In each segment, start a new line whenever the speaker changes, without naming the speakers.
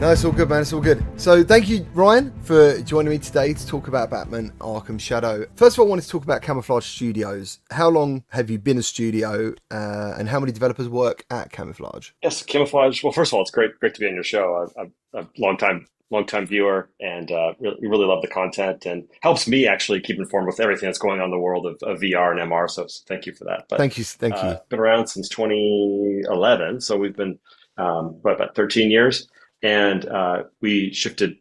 No, it's all good, man. It's all good. So thank you, Ryan, for joining me today to talk about Batman Arkham Shadow. First of all, I wanted to talk about Camouflage Studios. How long have you been a studio, and how many developers work at Camouflage?
Yes, Camouflage. Well, first of all, it's great to be on your show. I'm a long time viewer, and really love the content, and helps me actually keep informed with everything that's going on in the world of VR and MR. So thank you for that. But
Thank you.
been around since 2011, so we've been about 13 years, and we shifted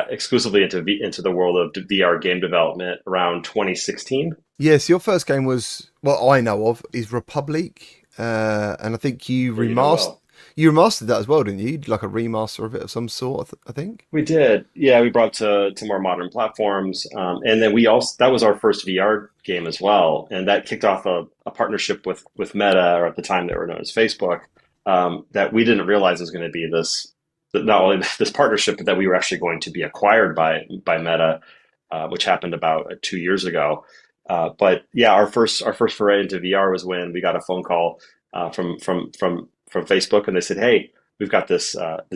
exclusively into the world of VR game development around 2016.
Yes, your first game was, what I know of, is Republic, and I think
Yeah, you know well.
you remastered that as well, didn't you? Like a remaster of it of some sort, I think.
We did, yeah. We brought to more modern platforms, and then we also that was our first VR game as well, and that kicked off a partnership with Meta, or at the time they were known as Facebook, that we didn't realize was going to be this not only this partnership, but that we were actually going to be acquired by Meta, which happened about 2 years ago. But yeah, our first foray into VR was when we got a phone call from Facebook, and they said, "Hey, we've got this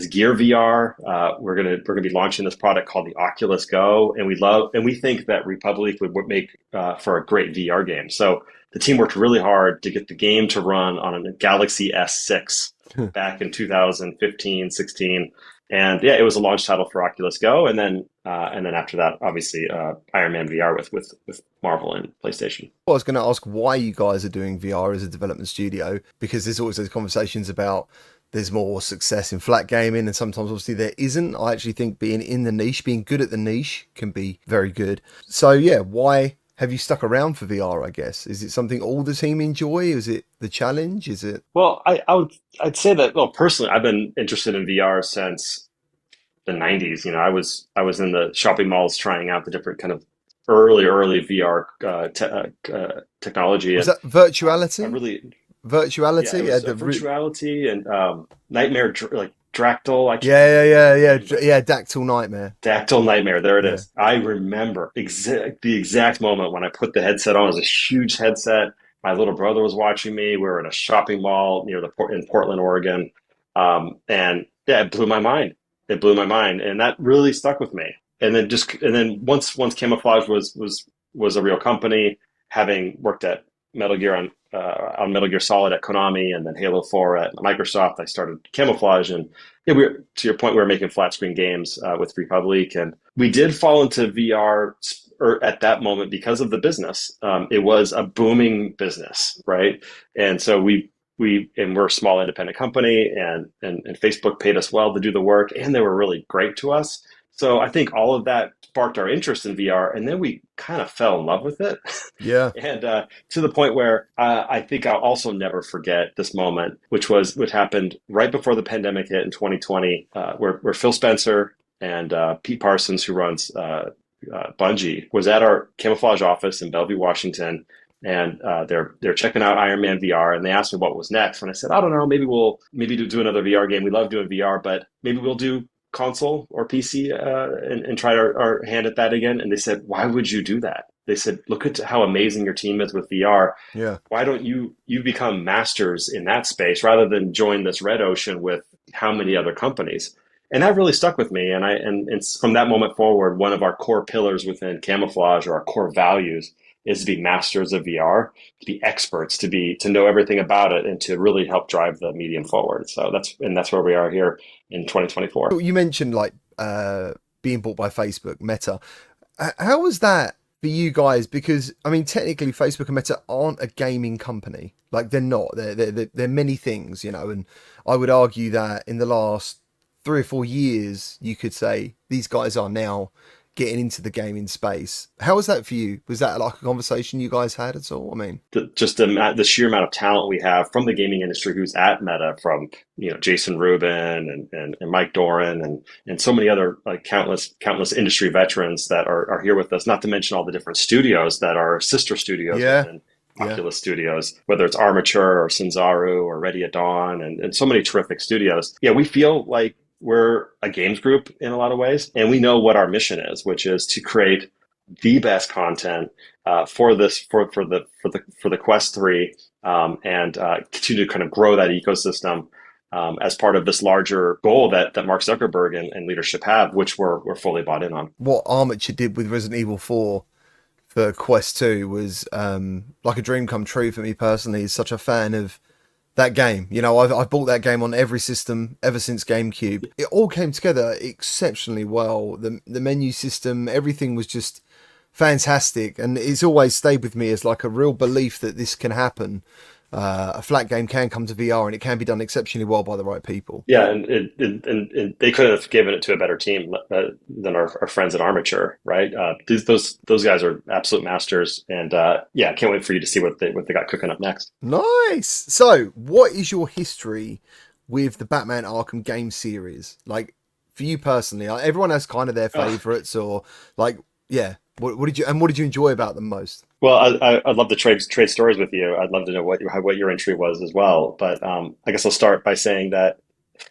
Gear VR. We're gonna be launching this product called the Oculus Go, and we think that Republic would make for a great VR game." So the team worked really hard to get the game to run on a Galaxy S6 back in 2015, 16. And yeah, it was a launch title for Oculus Go, and then after that, obviously, Iron Man VR with Marvel and PlayStation.
I was going to ask why you guys are doing VR as a development studio, because there's always those conversations about there's more success in flat gaming, and sometimes obviously there isn't. I actually think being in the niche, being good at the niche, can be very good. So yeah, why have you stuck around for VR, I guess? Is it something all the team enjoy? Is it the challenge? Is it...
Well, I'd say that, well, personally, I've been interested in VR since the 90s. I was in the shopping malls trying out the different kind of early VR technology,
Was
and
that
I
virtuality?
really, yeah, it
Virtuality?
was virtuality and nightmare like Dractyl. I can't
Yeah,
remember the name, but
yeah, Dactyl Nightmare.
Dactyl Nightmare. There it
Yeah.
is. I remember the exact moment when I put the headset on. It was a huge headset. My little brother was watching me. We were in a shopping mall near in Portland, Oregon, and yeah, it blew my mind. It blew my mind, and that really stuck with me. And then once Camouflage was a real company, having worked at Metal Gear on Metal Gear Solid at Konami, and then Halo 4 at Microsoft, I started Camouflage, and yeah, to your point, we were making flat screen games with Republic, and we did fall into VR at that moment because of the business. It was a booming business, right? And so we're a small independent company, and Facebook paid us well to do the work, and they were really great to us. So I think all of that sparked our interest in VR, and then we kind of fell in love with it.
Yeah.
And to the point where I think I'll also never forget this moment, which happened right before the pandemic hit in 2020, where Phil Spencer and Pete Parsons, who runs Bungie, was at our Camouflage office in Bellevue, Washington, and they're checking out Iron Man VR, and they asked me what was next, and I said, I don't know, maybe do another VR game. We love doing VR, but maybe we'll do console or PC, and try our hand at that again. And they said, why would you do that? They said, look at how amazing your team is with VR.
Yeah.
Why don't you become masters in that space rather than join this red ocean with how many other companies? And that really stuck with me. And from that moment forward, one of our core pillars within Camouflage, or our core values, is to be masters of VR, to be experts, to know everything about it, and to really help drive the medium forward. So that's where we are here in 2024.
You mentioned like being bought by Facebook, Meta. How was that for you guys? Because I mean, technically, Facebook and Meta aren't a gaming company. Like they're not. They're many things, you know. And I would argue that in the last 3 or 4 years, you could say these guys are now getting into the gaming space. How was that for you? Was that like a conversation you guys had at all? I mean,
The sheer amount of talent we have from the gaming industry who's at Meta, from Jason Rubin and Mike Doran, and so many other, like, countless industry veterans that are here with us. Not to mention all the different studios that are sister studios
yeah,
within
yeah,
Oculus Studios, whether it's Armature or Sinzaru or Ready at Dawn, and so many terrific studios. Yeah, we feel like we're a games group in a lot of ways, and we know what our mission is, which is to create the best content for the Quest 3, and continue to kind of grow that ecosystem. as part of this larger goal that Mark Zuckerberg and leadership have, which we're fully bought in on.
What Armature did with Resident Evil 4 for Quest 2 was like a dream come true for me personally. He's such a fan of that game. You know, I've bought that game on every system ever since GameCube. It all came together exceptionally well. The menu system, everything was just fantastic, and it's always stayed with me as like a real belief that this can happen. A flat game can come to VR, and it can be done exceptionally well by the right people.
Yeah, and they couldn't have given it to a better team than our friends at Armature, right? Those guys are absolute masters, and yeah, I can't wait for you to see what they got cooking up next.
Nice. So, what is your history with the Batman Arkham game series? Like, for you personally, like, everyone has kind of their
Ugh.
favorites, or like, yeah. What did you enjoy about them most?
Well, I'd love to trade stories with you. I'd love to know what your entry was as well. But I guess I'll start by saying that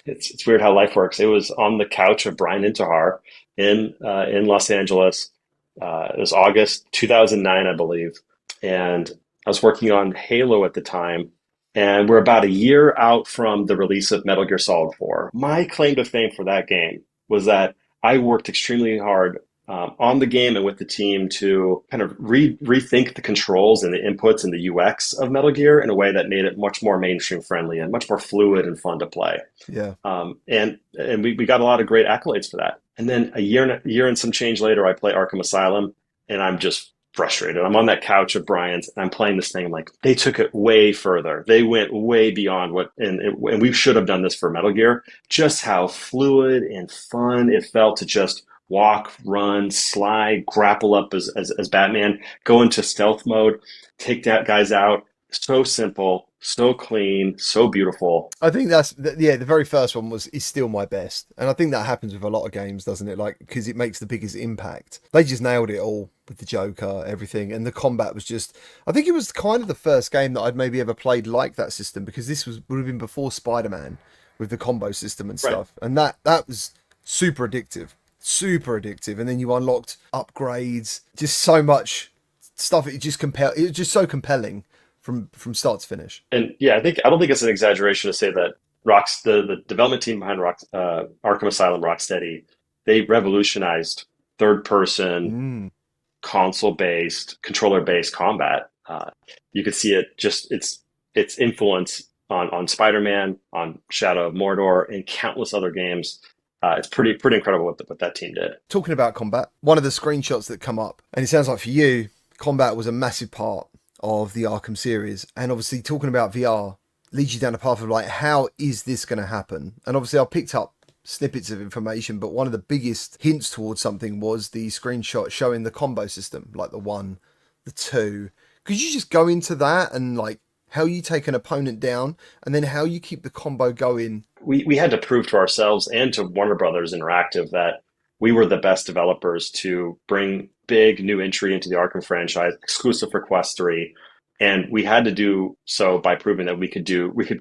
it's weird how life works. It was on the couch of Brian Intihar in Los Angeles. It was August 2009, I believe, and I was working on Halo at the time. And we're about a year out from the release of Metal Gear Solid 4. My claim to fame for that game was that I worked extremely hard on the game and with the team to kind of rethink the controls and the inputs and the UX of Metal Gear in a way that made it much more mainstream friendly and much more fluid and fun to play.
Yeah.
And we got a lot of great accolades for that. And then a year and some change later, I play Arkham Asylum, and I'm just frustrated. I'm on that couch of Brian's, and I'm playing this thing. I'm like, they took it way further. They went way beyond and we should have done this for Metal Gear. Just how fluid and fun it felt to just walk, run, slide, grapple up as Batman, go into stealth mode, take that guys out. So simple, so clean, so beautiful.
I think yeah. The very first one is still my best, and I think that happens with a lot of games, doesn't it? Like because it makes the biggest impact. They just nailed it all with the Joker, everything, and the combat was just. I think it was kind of the first game that I'd maybe ever played like that system because this would have been before Spider-Man with the combo system and
Right.
stuff, and that was super addictive, super addictive. And then you unlocked upgrades, just so much stuff. It was just so compelling from start to finish.
And yeah, I don't think it's an exaggeration to say that the development team behind Arkham Asylum, Rocksteady, they revolutionized third person
Mm.
console based controller based combat. You could see it just its influence on Spider Man, on Shadow of Mordor, and countless other games. It's pretty incredible what that team did.
Talking about combat, one of the screenshots that come up, and it sounds like for you, combat was a massive part of the Arkham series. And obviously, talking about VR leads you down a path of like, how is this going to happen? And obviously, I picked up snippets of information, but one of the biggest hints towards something was the screenshot showing the combo system, like the one, the two. Could you just go into that and like how you take an opponent down and then how you keep the combo going?
We had to prove to ourselves and to Warner Brothers Interactive that we were the best developers to bring big new entry into the Arkham franchise, exclusive for Quest 3. And we had to do so by proving that we could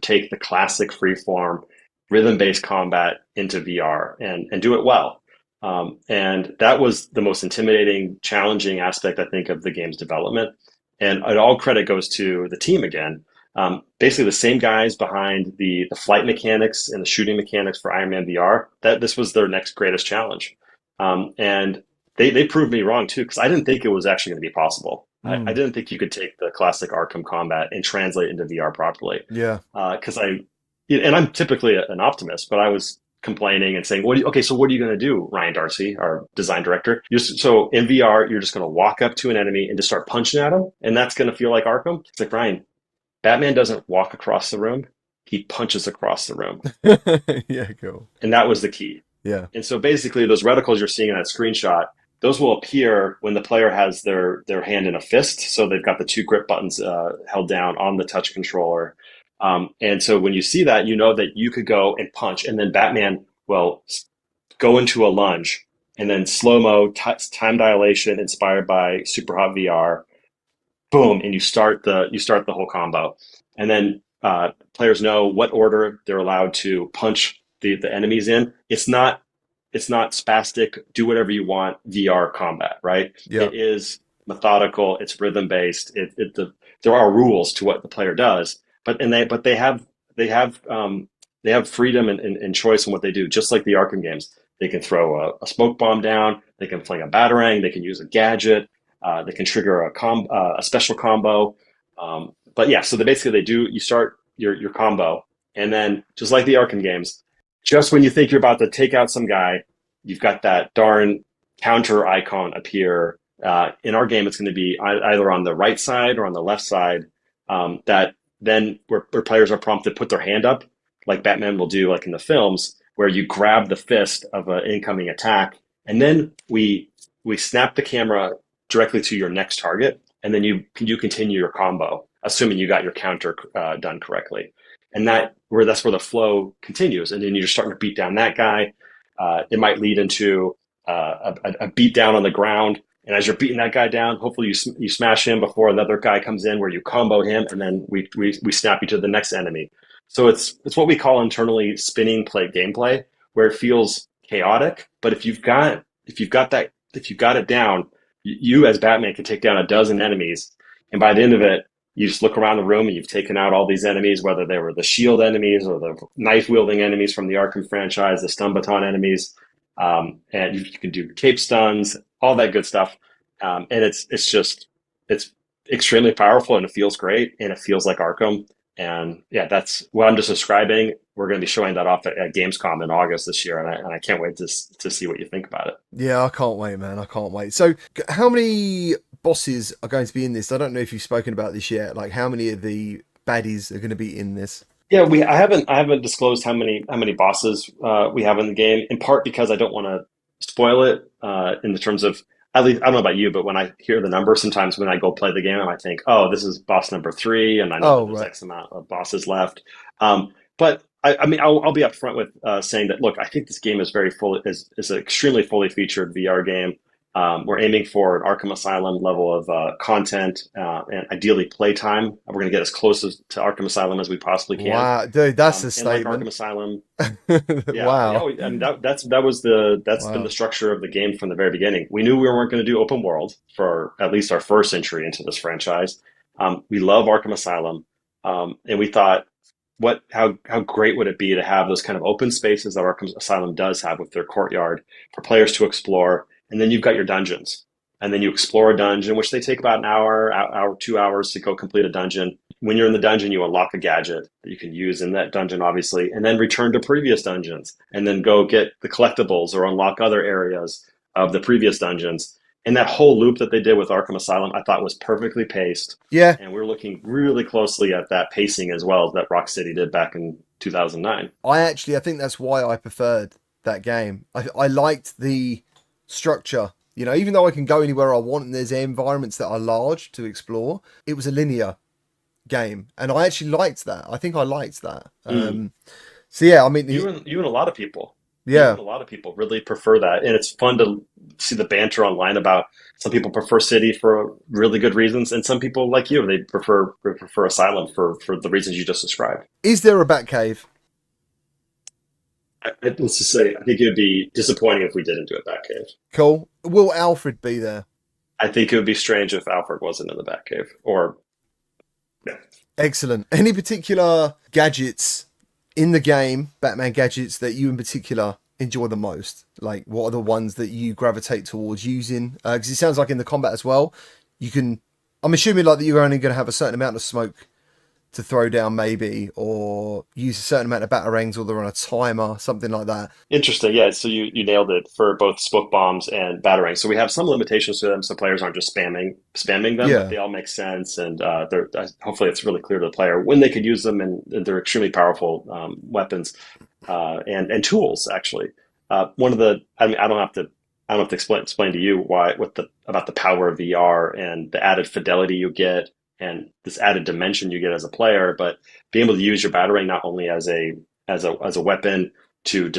take the classic freeform rhythm-based combat into VR and do it well. And that was the most intimidating, challenging aspect, I think, of the game's development. And all credit goes to the team again. Basically, the same guys behind the flight mechanics and the shooting mechanics for Iron Man VR. That this was their next greatest challenge, and they proved me wrong too because I didn't think it was actually going to be possible. I
Mm,
didn't think you could take the classic Arkham combat and translate it into VR properly.
yeah.
Because and I'm typically an optimist, but I was complaining and saying, okay, so what are you going to do, Ryan Darcy, our design director? So in VR, you're just going to walk up to an enemy and just start punching at them, and that's going to feel like Arkham. It's like, Ryan, Batman doesn't walk across the room, he punches across the room.
Yeah, cool.
And that was the key.
Yeah.
And so basically, those reticles you're seeing in that screenshot, those will appear when the player has their hand in a fist. So they've got the two grip buttons held down on the touch controller. And so when you see that, you know that you could go and punch, and then Batman will go into a lunge, and then slow mo time dilation inspired by Super Hot VR. Boom, and you start the whole combo, and then players know what order they're allowed to punch the enemies in. It's not spastic, do whatever you want VR combat, right?
Yeah.
It is methodical, it's rhythm based. There are rules to what the player does, but they have they have freedom and choice in what they do, just like the Arkham games. They can throw a smoke bomb down, they can fling a batarang, they can use a gadget, they can trigger a special combo. But yeah, so basically they do. You start your combo, and then just like the Arkham games, just when you think you're about to take out some guy, you've got that darn counter icon appear. In our game, it's going to be either on the right side or on the left side. That then where players are prompted to put their hand up, like Batman will do, like in the films, where you grab the fist of an incoming attack, and then we snap the camera directly to your next target, and then you continue your combo, assuming you got your counter done correctly, and that's where the flow continues, and then you're starting to beat down that guy. It might lead into a beat down on the ground. And as you're beating that guy down, hopefully you smash him before another guy comes in, where you combo him, and then we snap you to the next enemy. So it's what we call internally spinning play gameplay, where it feels chaotic. But if you've got it down, you as Batman can take down a dozen enemies, and by the end of it, you just look around the room and you've taken out all these enemies, whether they were the shield enemies or the knife wielding enemies from the Arkham franchise, the stun baton enemies, and you can do cape stuns, all that good stuff. And it's extremely powerful, and it feels great, and it feels like Arkham. And yeah, that's what I'm just describing. We're going to be showing that off at Gamescom in August this year, and I can't wait to see what you think about it.
Yeah, I can't wait, man. I can't wait. So, how many bosses are going to be in this? I don't know if you've spoken about this yet. Like, how many of the baddies are going to be in this?
Yeah, I haven't disclosed how many bosses we have in the game. In part because I don't want to spoil it in the terms of, at least I don't know about you, but when I hear the number, sometimes when I go play the game, I might think, oh, this is boss number three, and I know that
Oh,
there's
right.
X amount of bosses left. But I mean, I'll be upfront with saying that, look, I think this game is very full is an extremely fully featured VR game. We're aiming for an Arkham Asylum level of content and ideally playtime. We're going to get as close to Arkham Asylum as we possibly can.
Wow, dude, that's a
And like Arkham
statement.
Asylum, yeah, yeah,
Wow.
and that's been the
Wow.
structure of the game from the very beginning. We knew we weren't going to do open world for at least our first entry into this franchise. We love Arkham Asylum, and we thought, how great would it be to have those kind of open spaces that Arkham Asylum does have with their courtyard for players to explore, and then you've got your dungeons, and then you explore a dungeon, which they take about an hour, 2 hours to go complete a dungeon. When you're in the dungeon, you unlock a gadget that you can use in that dungeon, obviously, and then return to previous dungeons, and then go get the collectibles or unlock other areas of the previous dungeons. And that whole loop that they did with Arkham Asylum, I thought was perfectly paced.
Yeah,
And we're looking really closely at that pacing as well that Rocksteady did back in 2009.
I think that's why I preferred that game. I liked the structure. You know, even though I can go anywhere I want and there's environments that are large to explore, it was a linear game, and I actually liked that. I think I liked that.
Mm.
So yeah, I mean,
You and a lot of people, you
yeah,
and a lot of people really prefer that, and it's fun to see the banter online about. Some people prefer City for really good reasons, and some people like you, they prefer Asylum for the reasons you just described.
is there a Batcave?
Let's just say, I think it would be disappointing if we didn't do a Batcave.
Cool. Will Alfred be there?
I think it would be strange if Alfred wasn't in the Batcave, or yeah.
Excellent. Any particular gadgets in the game, Batman gadgets, that you in particular enjoy the most? Like, what are the ones that you gravitate towards using? Because it sounds like in the combat as well, you can. I'm assuming like that you're only going to have a certain amount of smoke to throw down, maybe, or use a certain amount of batarangs, or they're on a timer, something like that.
Interesting. Yeah, so you nailed it for both smoke bombs and batarang. So we have some limitations to them, so players aren't just spamming them, but
Yeah.
they all make sense, and they're hopefully it's really clear to the player when they could use them, and they're extremely powerful weapons and tools actually. One of the I mean I don't have to explain to you why what the about the power of VR and the added fidelity you get and this added dimension you get as a player, but being able to use your batarang not only as a weapon to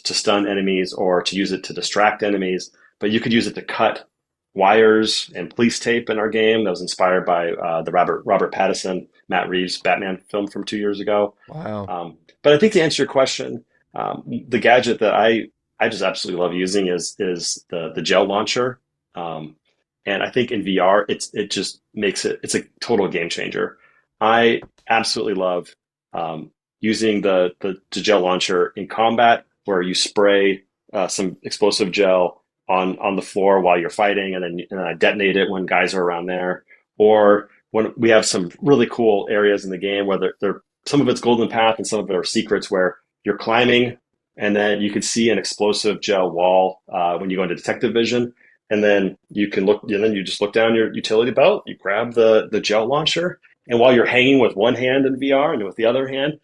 stun enemies or to use it to distract enemies, but you could use it to cut wires and police tape in our game. That was inspired by the Robert Pattinson, Matt Reeves Batman film from 2 years ago.
Wow.
But I think to answer your question, the gadget that I just absolutely love using is the gel launcher. Um, and I think in VR, it just makes it's a total game changer. I absolutely love um, using the gel launcher in combat, where you spray some explosive gel on the floor while you're fighting, and then I detonate it when guys are around there. Or when we have some really cool areas in the game where they're some of it's golden path and some of it are secrets where you're climbing and then you can see an explosive gel wall when you go into detective vision. And then you can look, and then you just look down your utility belt, you grab the gel launcher, and while you're hanging with one hand in VR and with the other hand,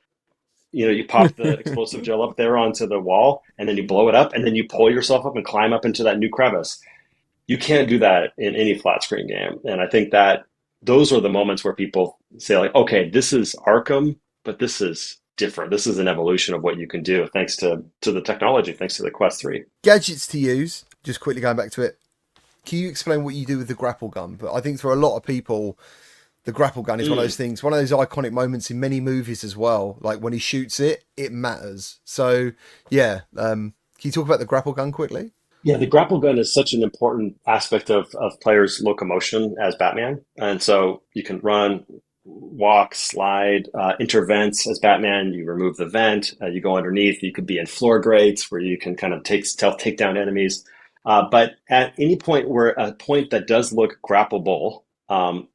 you pop the explosive gel up there onto the wall, and then you blow it up, and then you pull yourself up and climb up into that new crevice. You can't do that in any flat screen game. And I think that those are the moments where people say, like, okay, this is Arkham, but this is different. This is an evolution of what you can do thanks to the technology, thanks to the Quest 3.
Gadgets to use. Just quickly going back to it. Can you explain what you do with the grapple gun? But I think for a lot of people, the grapple gun is one of those things, one of those iconic moments in many movies as well. Like when he shoots it, it matters. So yeah, can you talk about the grapple gun quickly?
Yeah, the grapple gun is such an important aspect of players' locomotion as Batman. And so you can run, walk, slide, intervents as Batman. You remove the vent, you go underneath. You could be in floor grates where you can kind of take down enemies. But at any point where a point that does look grappleable,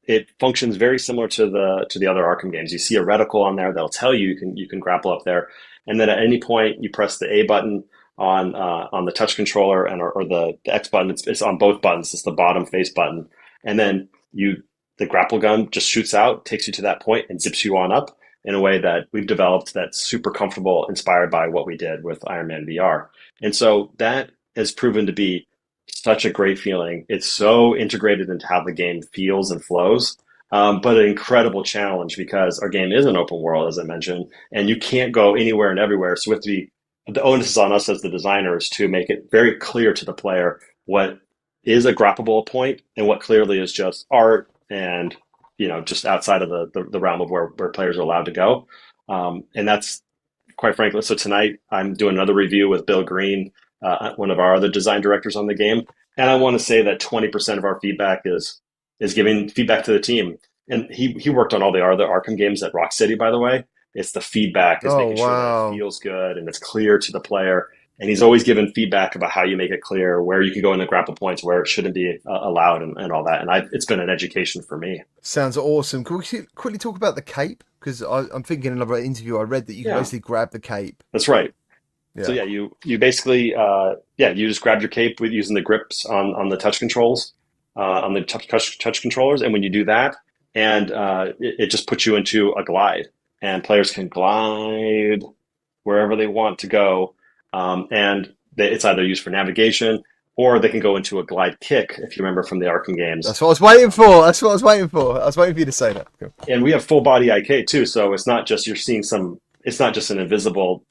it functions very similar to the other Arkham games. You see a reticle on there that'll tell you you can grapple up there, and then at any point you press the A button on the touch controller or the X button. It's on both buttons. It's the bottom face button, and then the grapple gun just shoots out, takes you to that point, and zips you on up in a way that we've developed that's super comfortable, inspired by what we did with Iron Man VR. And so that has proven to be such a great feeling. It's so integrated into how the game feels and flows, but an incredible challenge because our game is an open world, as I mentioned, and you can't go anywhere and everywhere. So with the onus is on us as the designers to make it very clear to the player what is a grappable point and what clearly is just art and just outside of the realm of where players are allowed to go. And that's quite frankly. So tonight I'm doing another review with Bill Green, one of our other design directors on the game, and I want to say that 20% of our feedback is giving feedback to the team. And he worked on all the other Arkham games at Rocksteady, by the way. It's the feedback is
Oh,
making sure that it
wow.
feels good and it's clear to the player. And he's always given feedback about how you make it clear, where you can go in the grapple points, where it shouldn't be allowed, and all that. And it's been an education for me.
Sounds awesome. Can we quickly talk about the cape? Because I'm thinking in another interview I read that you can
Yeah,
basically grab the cape.
that's right. So
Yeah.
yeah, you basically you just grab your cape with using the grips on the touch controls on the touch controllers, and when you do that, and it just puts you into a glide, and players can glide wherever they want to go, it's either used for navigation or they can go into a glide kick if you remember from the Arkham games.
That's what I was waiting for. That's what I was waiting for. I was waiting for you to say that. Cool.
And we have full body IK too, so it's not just you're seeing some. It's not just an invisible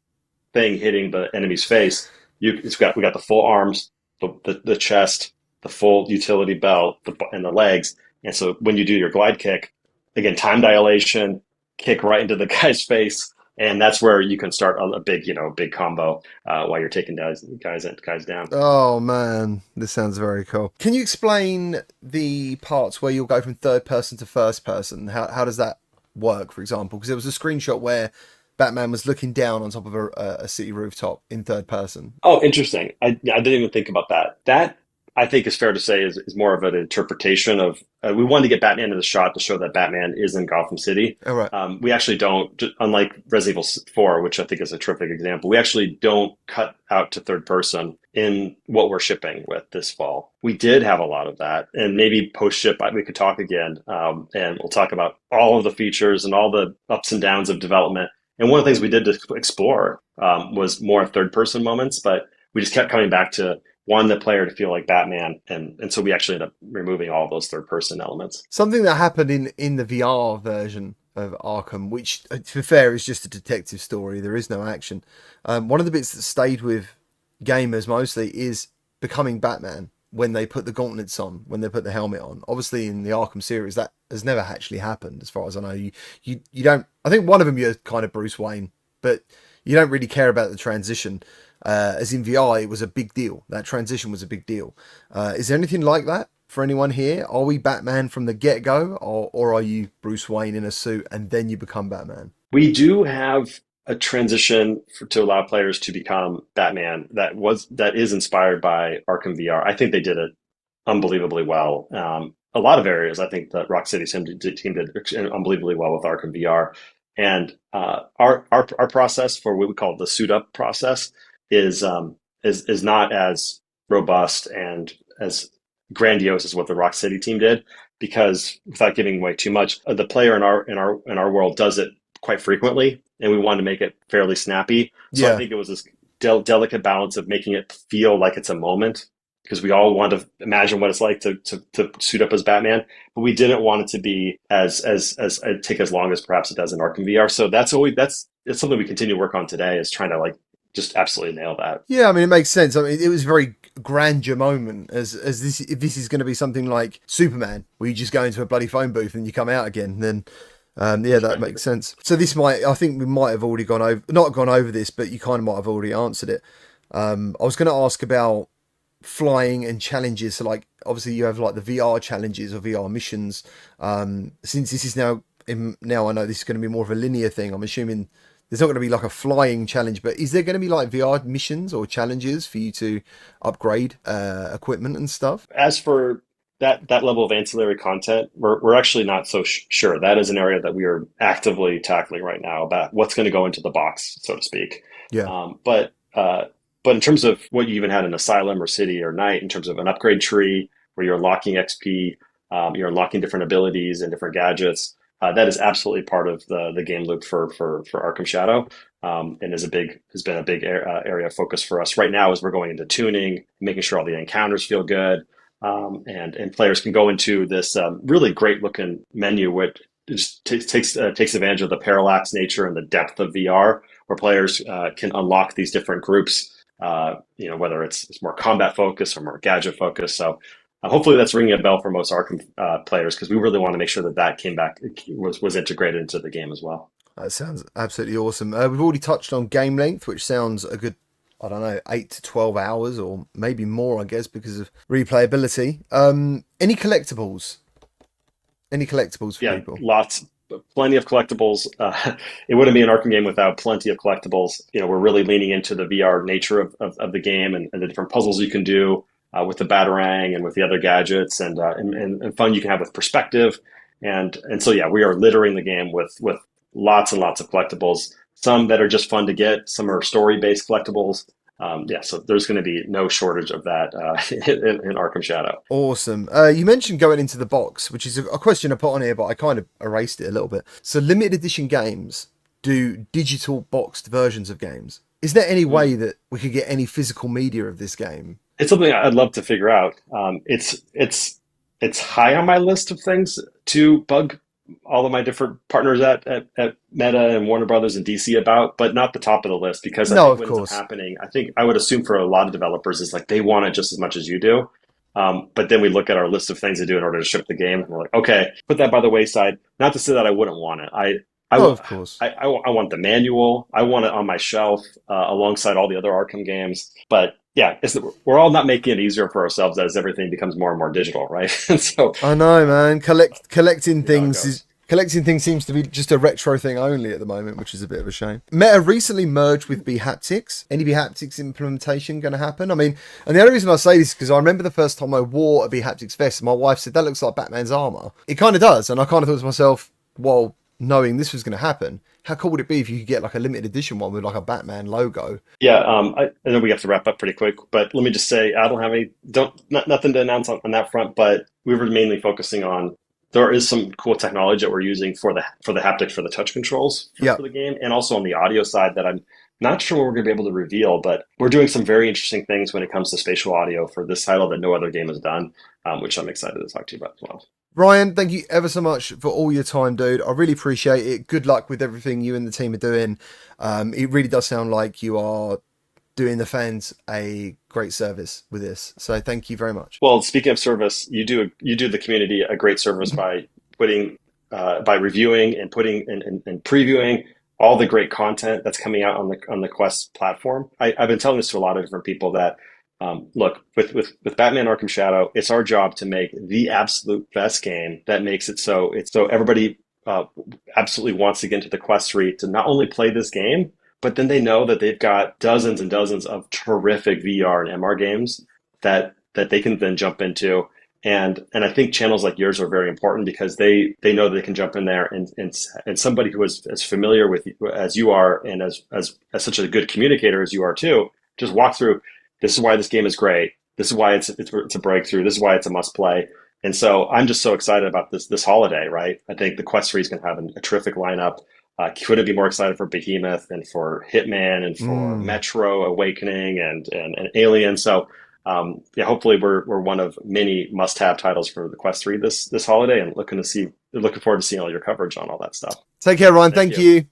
thing hitting the enemy's face. We got the full arms, the chest, the full utility belt, and the legs. And so when you do your glide kick, again, time dilation, kick right into the guy's face, and that's where you can start a big combo while you're taking guys down.
Oh man, this sounds very cool. Can you explain the parts where you'll go from third person to first person? How does that work, for example? Because there was a screenshot where Batman was looking down on top of a city rooftop in third person.
Oh, interesting. I didn't even think about that. That I think is fair to say is more of an interpretation of. We wanted to get Batman in the shot to show that Batman is in Gotham City.
All right.
We actually don't, unlike Resident Evil 4, which I think is a terrific example. We actually don't cut out to third person in what we're shipping with this fall. We did have a lot of that, and maybe post ship we could talk again, and we'll talk about all of the features and all the ups and downs of development. And one of the things we did to explore was more third person moments, but we just kept coming back to one, the player to feel like Batman, and so we actually ended up removing all those third person elements.
Something that happened in the VR version of Arkham, which to be fair is just a detective story. There is no action. One of the bits that stayed with gamers mostly is becoming Batman when they put the gauntlets on, when they put the helmet on. Obviously, in the Arkham series, that has never actually happened, as far as I know. You don't. I think one of them you're kind of Bruce Wayne, but you don't really care about the transition. As in VR, it was a big deal. That transition was a big deal. Is there anything like that for anyone here? Are we Batman from the get-go, or are you Bruce Wayne in a suit and then you become Batman?
We do have a transition to allow players to become Batman that is inspired by Arkham VR. I think they did it unbelievably well. A lot of areas, I think the Rocksteady team did unbelievably well with Arkham VR. And our process for what we call the suit up process is is not as robust and as grandiose as what the Rocksteady team did, because without giving away too much, the player in our world does it quite frequently, and we wanted to make it fairly snappy. So I
Yeah.
think it was this delicate balance of making it feel like it's a moment, because we all want to imagine what it's like to suit up as Batman, but we didn't want it to be as take as long as perhaps it does in Arkham VR. So it's something we continue to work on today, is trying to like just absolutely nail that.
Yeah, I mean, it makes sense. I mean, it was a very grandeur moment, as this, if this is going to be something like Superman, where you just go into a bloody phone booth and you come out again, then yeah, that makes sense. So this might, I think we might have already gone over, not gone over this, but you kind of might have already answered it. I was going to ask about flying and challenges. So like, obviously you have like the VR challenges or VR missions. Since this is now I know this is going to be more of a linear thing. I'm assuming there's not going to be like a flying challenge, but is there going to be like VR missions or challenges for you to upgrade equipment and stuff?
As for that level of ancillary content, we're actually not so sure. That is an area that we are actively tackling right now, about what's going to go into the box, so to speak.
Yeah.
But in terms of what you even had in Asylum or City or Night, in terms of an upgrade tree where you're unlocking XP, you're unlocking different abilities and different gadgets, that is absolutely part of the game loop for Arkham Shadow, and has been a big area of focus for us right now as we're going into tuning, making sure all the encounters feel good, and players can go into this really great looking menu, which just takes advantage of the parallax nature and the depth of VR, where players can unlock these different groups. Whether it's more combat focused or more gadget focused. So hopefully that's ringing a bell for most Arkham players, because we really want to make sure that came back, was integrated into the game as well.
That sounds absolutely awesome. We've already touched on game length, which sounds a good, I don't know, 8 to 12 hours or maybe more, I guess, because of replayability. Any collectibles? Any collectibles for
Yeah,
people?
lots, plenty of collectibles. It wouldn't be an Arkham game without plenty of collectibles. We're really leaning into the VR nature of the game, and the different puzzles you can do with the Batarang and with the other gadgets, and fun you can have with perspective. And so, yeah, we are littering the game with lots and lots of collectibles. Some that are just fun to get, some are story-based collectibles. Yeah, so there's going to be no shortage of that in Arkham Shadow.
Awesome. You mentioned going into the box, which is a question I put on here, but I kind of erased it a little bit. So limited edition games do digital boxed versions of games. Is there any way that we could get any physical media of this game?
It's something I'd love to figure out. It's high on my list of things to bug all of my different partners at Meta and Warner Brothers and DC about, but not the top of the list, because I
No,
think
of
what ends up
course.
happening, I think I would assume for a lot of developers is like they want it just as much as you do. But then we look at our list of things to do in order to ship the game, and we're like, okay, put that by the wayside. Not to say that I wouldn't want it. I,
No,
w-
of course.
I want the manual. I want it on my shelf alongside all the other Arkham games. But yeah, we're all not making it easier for ourselves as everything becomes more and more digital, right? And so
I know, man. Collecting
you know how it
things is
goes.
collecting things seems to be just a retro thing only at the moment, which is a bit of a shame. Meta recently merged with bHaptics. Any bHaptics implementation going to happen? I mean, and the only reason I say this is because I remember the first time I wore a bHaptics vest, and my wife said that looks like Batman's armor. It kind of does, and I kind of thought to myself, well, knowing this was going to happen, how cool would it be if you could get like a limited edition one with like a Batman logo?
Yeah, I know we have to wrap up pretty quick, but let me just say I don't have nothing to announce on that front. But we were mainly focusing on, there is some cool technology that we're using for the haptics for the touch controls
Yeah.
for the game, and also on the audio side that I'm not sure what we're going to be able to reveal. But we're doing some very interesting things when it comes to spatial audio for this title that no other game has done, which I'm excited to talk to you about as well.
Ryan, thank you ever so much for all your time, dude. I really appreciate it. Good luck with everything you and the team are doing. It really does sound like you are doing the fans a great service with this. So thank you very much.
Well, speaking of service, you do the community a great service by putting by reviewing and putting and previewing all the great content that's coming out on the Quest platform. I've been telling this to a lot of different people that look, with Batman Arkham Shadow, it's our job to make the absolute best game that makes it so everybody uh, absolutely wants to get into the Quest 3 to not only play this game, but then they know that they've got dozens and dozens of terrific VR and MR games that they can then jump into. And I think channels like yours are very important because they know they can jump in there and somebody who is as familiar with as you are and as such a good communicator as you are too, just walk through. This is why this game is great. This is why it's a breakthrough. This is why it's a must play. And so I'm just so excited about this holiday, right? I think the Quest 3 is going to have a terrific lineup. Couldn't be more excited for Behemoth and for Hitman and for
Mm.
Metro Awakening and Alien. So yeah, hopefully we're one of many must-have titles for the Quest 3 this holiday, and looking forward to seeing all your coverage on all that stuff.
Take care, Ryan.
Thank
Thank
you.
you.